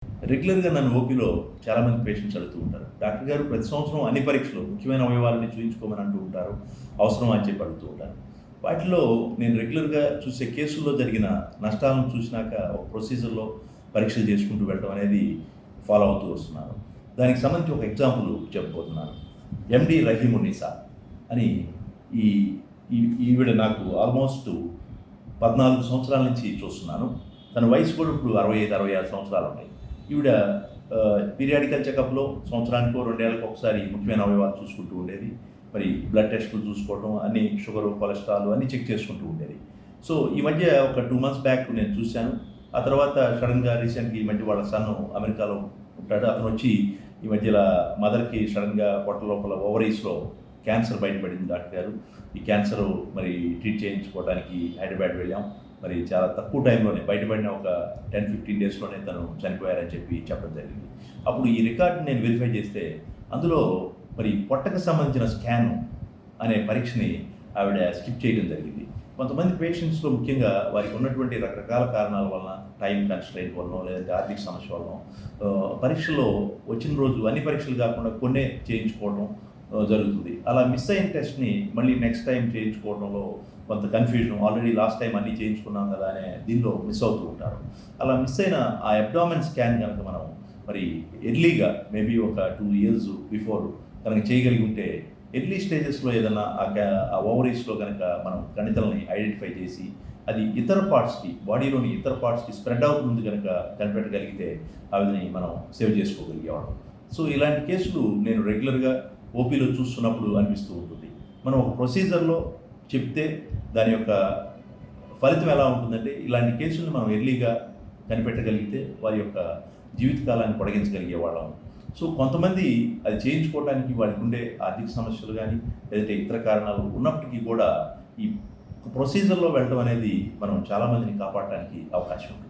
రెగ్యులర్‌గా నన్ను ఓపీలో చాలామంది పేషెంట్స్ అడుగుతూ ఉంటారు. డాక్టర్ గారు ప్రతి సంవత్సరం అన్ని పరీక్షలు ముఖ్యమైన అవయవాలని చూయించుకోమని అంటూ ఉంటారు. అవసరమా అని చెప్పి అడుగుతూ ఉంటారు. వాటిలో నేను రెగ్యులర్‌గా చూసే కేసుల్లో జరిగిన నష్టాలను చూసినాక ఒక ప్రొసీజర్‌లో పరీక్షలు చేసుకుంటూ వెళ్ళడం అనేది ఫాలో అవుతూ వస్తున్నాను. దానికి సంబంధించి ఒక ఎగ్జాంపుల్ చెప్పబోతున్నాను. ఎండి రహీమున్నీసా అని ఈ ఈ ఈవిడ నాకు ఆల్మోస్ట్ 14 సంవత్సరాల నుంచి చూస్తున్నాను. తన వయసు కూడా ఇప్పుడు 65, 66 సంవత్సరాలు ఉంటాయి. ఈవిడ పీరియాడికల్ చెకప్‌లో సంవత్సరానికో, 2 ఏళ్లకు ఒకసారి ముఖ్యమైన అవయవాలు చూసుకుంటూ ఉండేది. మరి బ్లడ్ టెస్టులు చూసుకోవడం, అన్ని షుగరు, కొలెస్ట్రాల్ అన్నీ చెక్ చేసుకుంటూ ఉండేది. సో ఈ మధ్య ఒక 2 మంత్స్ బ్యాక్ నేను చూశాను. ఆ తర్వాత సడన్‌గా రీసెంట్‌గా ఈ మధ్య వాళ్ళ సన్ అమెరికాలో ఉంటాడు. అతను వచ్చి ఈ మధ్యలో మదర్‌కి సడన్‌గా పొట్ట లోపల ఓవరీస్‌లో క్యాన్సర్ బయటపడింది డాక్టర్ గారు. ఈ క్యాన్సరు మరి ట్రీట్ చేయించుకోవడానికి హైదరాబాద్ వెళ్ళాం. మరి చాలా తక్కువ టైంలోనే బయటపడిన ఒక 10-15 డేస్‌లోనే తను చనిపోయారని చెప్పి చెప్పడం జరిగింది. అప్పుడు ఈ రికార్డ్‌ని నేను వెరిఫై చేస్తే అందులో మరి పొట్టకు సంబంధించిన స్కాన్ అనే పరీక్షని ఆవిడ స్కిప్ చేయడం జరిగింది. కొంతమంది పేషెంట్స్‌లో ముఖ్యంగా వారికి ఉన్నటువంటి రకరకాల కారణాల వలన, టైం కన్‌స్ట్రెయింట్ వలనో, లేదంటే ఆర్థిక సమస్య వలనో పరీక్షలో వచ్చిన రోజు అన్ని పరీక్షలు కాకుండా కొన్నే చేయించుకోవడం జరుగుతుంది. అలా మిస్ అయిన టెస్ట్‌ని మళ్ళీ నెక్స్ట్ టైం చేయించుకోవడంలో కొంత కన్‌ఫ్యూజన్, ఆల్రెడీ లాస్ట్ టైం అన్నీ చేయించుకున్నాం కదా అనే దీనిలో మిస్ అవుతూ ఉంటారు. అలా మిస్ అయిన ఆ అబ్డామెన్ స్కాన్ కనుక మనం మరి ఎర్లీగా మేబీ ఒక 2 ఇయర్స్ బిఫోర్ కనుక చేయగలిగి ఉంటే ఎర్లీ స్టేజెస్‌లో ఏదన్నా ఆ ఓవరీస్‌లో కనుక మనం కణితులని ఐడెంటిఫై చేసి అది ఇతర పార్ట్స్‌కి, బాడీలోని ఇతర పార్ట్స్‌కి స్ప్రెడ్ అవుతుంది కనుక కనిపెట్టగలిగితే అవిని మనం సేవ్ చేసుకోగలిగేవాళ్ళం. సో ఇలాంటి కేసులు నేను రెగ్యులర్‌గా ఓపీలో చూస్తున్నప్పుడు అనిపిస్తూ ఉంటుంది. మనం ఒక ప్రొసీజర్‌లో చెప్తే దాని యొక్క ఫలితం ఎలా ఉంటుందంటే, ఇలాంటి కేసులను మనం ఎర్లీగా కనిపెట్టగలిగితే వారి యొక్క జీవితకాలాన్ని పొడిగించగలిగేవాళ్ళం. సో కొంతమంది అది చేయించుకోవడానికి వారికి ఉండే ఆర్థిక సమస్యలు కానీ, లేదంటే ఇతర కారణాలు ఉన్నప్పటికీ కూడా ఈ ప్రొసీజర్‌లో వెళ్ళడం అనేది మనం చాలామందిని కాపాడటానికి అవకాశం ఉంది.